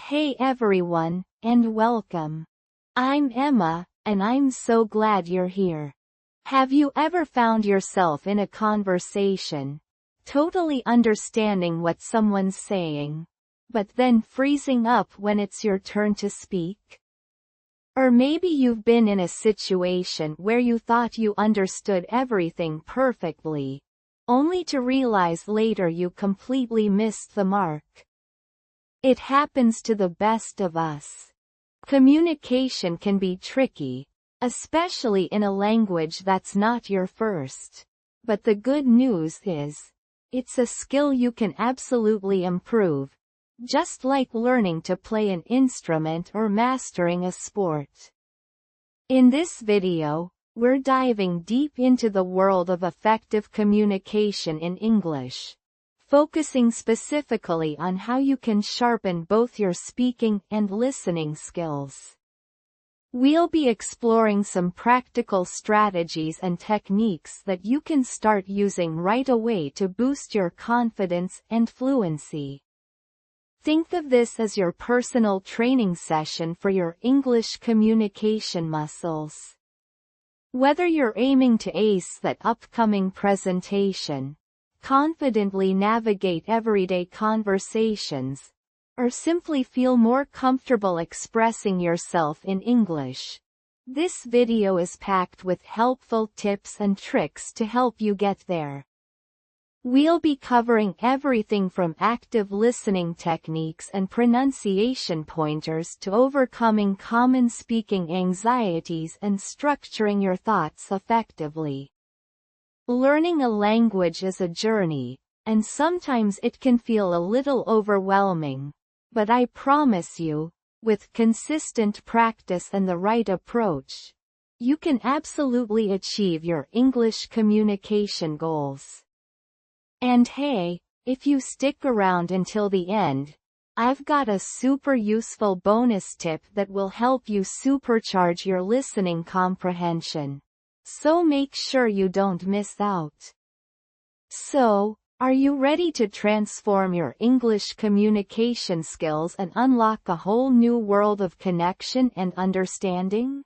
Hey everyone, and welcome. I'm Emma, and I'm so glad you're here. Have you ever found yourself in a conversation, totally understanding what someone's saying, but then freezing up when it's your turn to speak? Or maybe you've been in a situation where you thought you understood everything perfectly, only to realize later you completely missed the mark. It happens to the best of us. Communication can be tricky, especially in a language that's not your first. But the good news is, it's a skill you can absolutely improve, just like learning to play an instrument or mastering a sport. In this video, we're diving deep into the world of effective communication in English, focusing specifically on how you can sharpen both your speaking and listening skills. We'll be exploring some practical strategies and techniques that you can start using right away to boost your confidence and fluency. Think of this as your personal training session for your English communication muscles. Whether you're aiming to ace that upcoming presentation, confidently navigate everyday conversations, or simply feel more comfortable expressing yourself in English, this video is packed with helpful tips and tricks to help you get there. We'll be covering everything from active listening techniques and pronunciation pointers to overcoming common speaking anxieties and structuring your thoughts effectively. Learning a language is a journey, and sometimes it can feel a little overwhelming. But I promise you, with consistent practice and the right approach, you can absolutely achieve your English communication goals. And hey, if you stick around until the end, I've got a super useful bonus tip that will help you supercharge your listening comprehension. So make sure you don't miss out. So, are you ready to transform your English communication skills and unlock a whole new world of connection and understanding?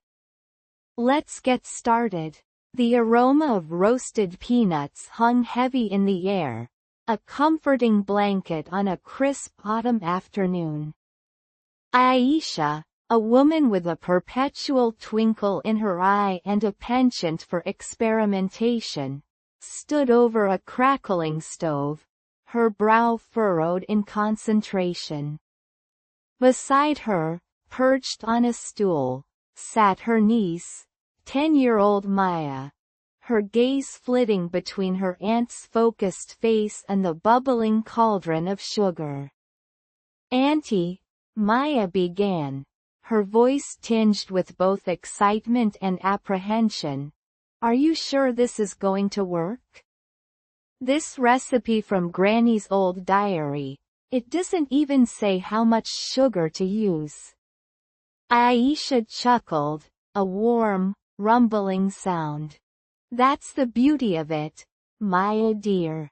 Let's get started. The aroma of roasted peanuts hung heavy in the air, a comforting blanket on a crisp autumn afternoon. Aisha, a woman with a perpetual twinkle in her eye and a penchant for experimentation, stood over a crackling stove, her brow furrowed in concentration. Beside her, perched on a stool, sat her niece, 10-year-old Maya, her gaze flitting between her aunt's focused face and the bubbling cauldron of sugar. "Auntie," Maya began, her voice tinged with both excitement and apprehension, "are you sure this is going to work? This recipe from Granny's old diary, it doesn't even say how much sugar to use." Aisha chuckled, a warm, rumbling sound. "That's the beauty of it, Maya dear.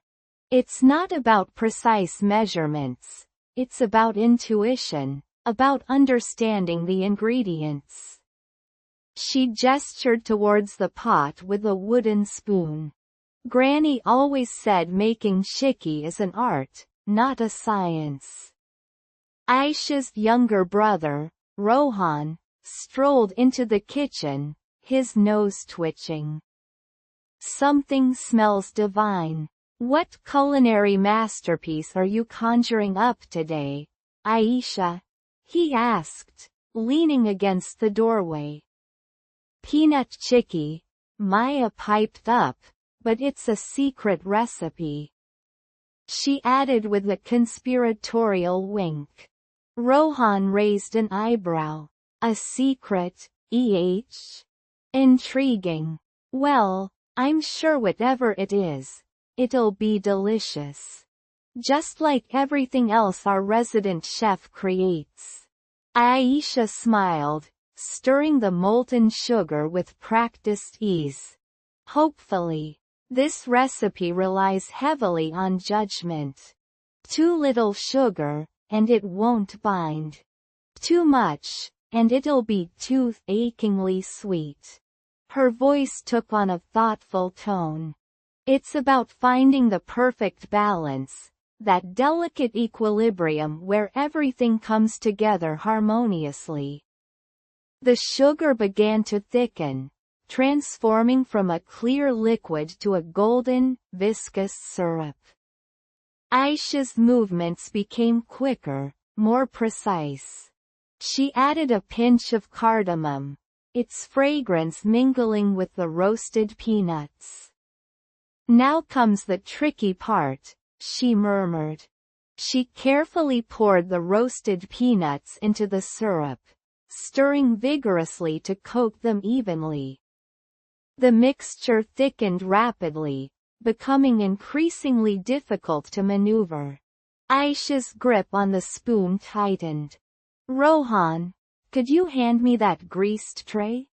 It's not about precise measurements, it's about intuition, about understanding the ingredients." She gestured towards the pot with a wooden spoon. "Granny always said making chicky is an art, not a science." Aisha's younger brother, Rohan, strolled into the kitchen, his nose twitching. "Something smells divine. What culinary masterpiece are you conjuring up today, Aisha?" he asked, leaning against the doorway. "Peanut chicky," Maya piped up, "but it's a secret recipe," she added with a conspiratorial wink. Rohan raised an eyebrow. "A secret, Intriguing. Well, I'm sure whatever it is, it'll be delicious. Just like everything else our resident chef creates." Aisha smiled, stirring the molten sugar with practiced ease. "Hopefully, this recipe relies heavily on judgment. Too little sugar, and it won't bind. Too much, and it'll be tooth-achingly sweet. Her voice took on a thoughtful tone. It's about finding the perfect balance, that delicate equilibrium where everything comes together harmoniously. The sugar began to thicken, transforming from a clear liquid to a golden, viscous syrup. Aisha's movements became quicker, more precise. She added a pinch of cardamom, its fragrance mingling with the roasted peanuts. "Now comes the tricky part," she murmured. She carefully poured the roasted peanuts into the syrup, stirring vigorously to coat them evenly. The mixture thickened rapidly, becoming increasingly difficult to maneuver. Aisha's grip on the spoon tightened. "Rohan, could you hand me that greased tray?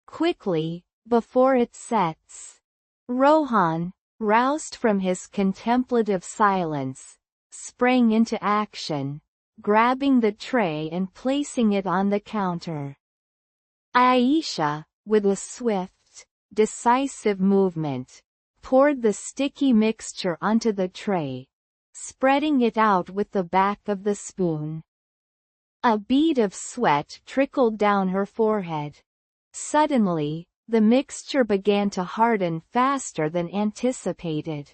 Quickly, before it sets." Rohan, roused from his contemplative silence, sprang into action, grabbing the tray and placing it on the counter. Aisha, with a swift, decisive movement, poured the sticky mixture onto the tray, spreading it out with the back of the spoon. A bead of sweat trickled down her forehead. Suddenly, the mixture began to harden faster than anticipated.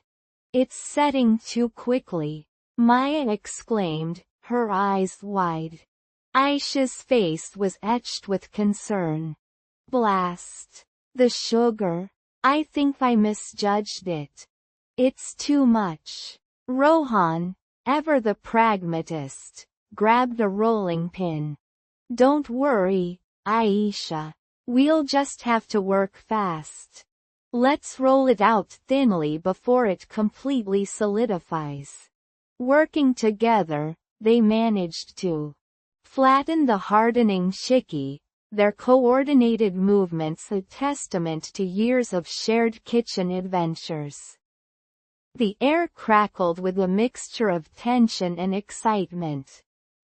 "It's setting too quickly," Maya exclaimed, her eyes wide. Aisha's face was etched with concern. "Blast. The sugar. I think I misjudged it. It's too much." Rohan, ever the pragmatist, grabbed a rolling pin. "Don't worry, Aisha. We'll just have to work fast. Let's roll it out thinly before it completely solidifies." Working together, they managed to flatten the hardening chicky, their coordinated movements a testament to years of shared kitchen adventures. The air crackled with a mixture of tension and excitement.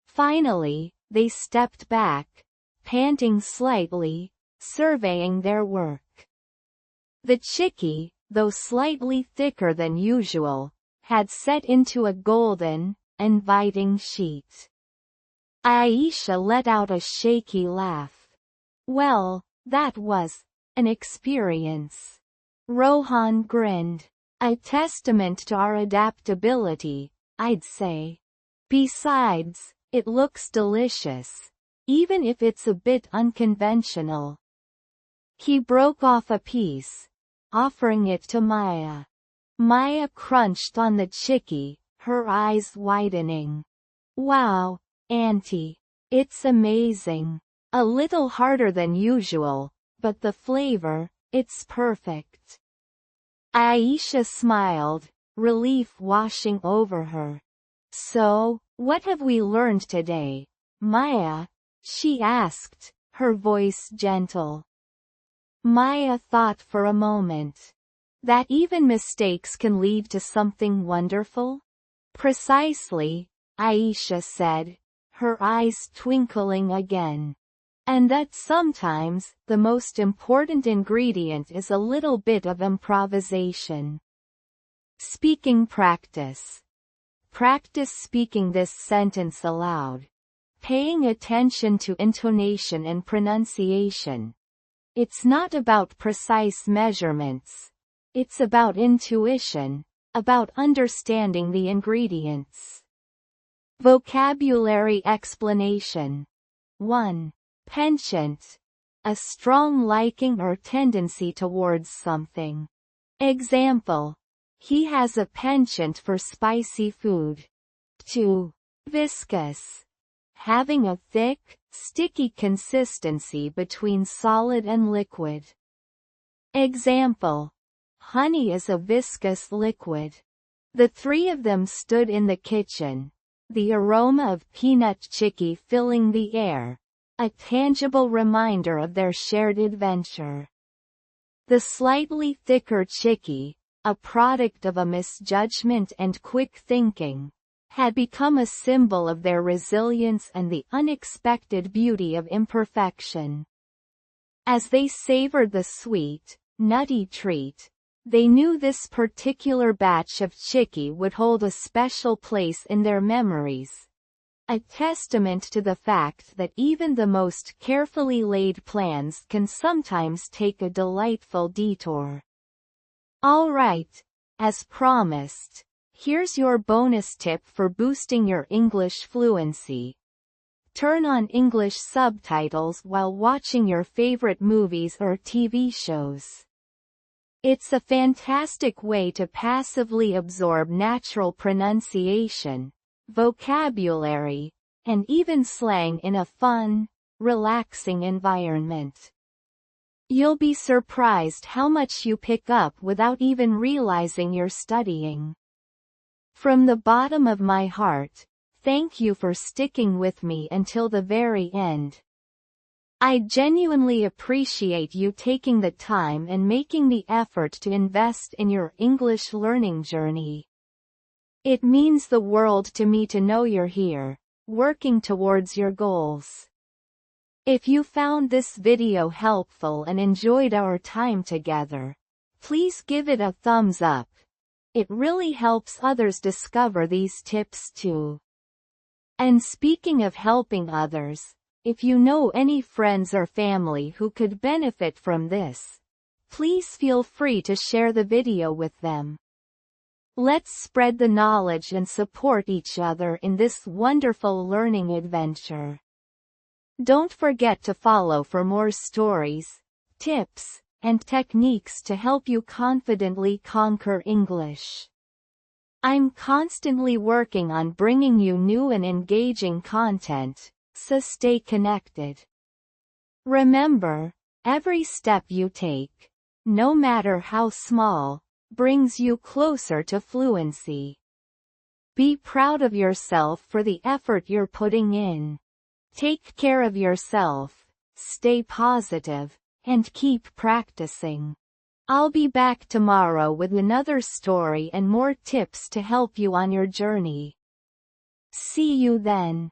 Finally, they stepped back, panting slightly, surveying their work. The chicky, though slightly thicker than usual, had set into a golden, inviting sheet. Aisha let out a shaky laugh. "Well, that was an experience." Rohan grinned. "A testament to our adaptability, I'd say. Besides, it looks delicious, even if it's a bit unconventional." He broke off a piece, offering it to Maya. Maya crunched on the chicky, her eyes widening. "Wow, Auntie. It's amazing. A little harder than usual, but the flavor, it's perfect." Aisha smiled, relief washing over her. "So, what have we learned today, Maya?" she asked, her voice gentle. Maya thought for a moment. "That even mistakes can lead to something wonderful?" "Precisely," Aisha said, her eyes twinkling again. "And that sometimes, the most important ingredient is a little bit of improvisation." Speaking practice. Practice speaking this sentence aloud, paying attention to intonation and pronunciation. It's not about precise measurements. It's about intuition, about understanding the ingredients. Vocabulary explanation. 1. Penchant. A strong liking or tendency towards something. Example. He has a penchant for spicy food. 2. Viscous. Having a thick, sticky consistency between solid and liquid. Example. Honey is a viscous liquid. The three of them stood in the kitchen, the aroma of peanut chicky filling the air, a tangible reminder of their shared adventure. The slightly thicker chicky, a product of a misjudgment and quick thinking, had become a symbol of their resilience and the unexpected beauty of imperfection. As they savored the sweet, nutty treat, they knew this particular batch of chicky would hold a special place in their memories, a testament to the fact that even the most carefully laid plans can sometimes take a delightful detour. All right, as promised, here's your bonus tip for boosting your English fluency. Turn on English subtitles while watching your favorite movies or TV shows. It's a fantastic way to passively absorb natural pronunciation, vocabulary, and even slang in a fun, relaxing environment. You'll be surprised how much you pick up without even realizing you're studying. From the bottom of my heart, thank you for sticking with me until the very end. I genuinely appreciate you taking the time and making the effort to invest in your English learning journey. It means the world to me to know you're here, working towards your goals. If you found this video helpful and enjoyed our time together, please give it a thumbs up. It really helps others discover these tips too. And speaking of helping others, if you know any friends or family who could benefit from this, please feel free to share the video with them. Let's spread the knowledge and support each other in this wonderful learning adventure. Don't forget to follow for more stories, tips, and techniques to help you confidently conquer English. I'm constantly working on bringing you new and engaging content, so stay connected. Remember, every step you take, no matter how small, brings you closer to fluency. Be proud of yourself for the effort you're putting in. Take care of yourself, stay positive, and keep practicing. I'll be back tomorrow with another story and more tips to help you on your journey. See you then.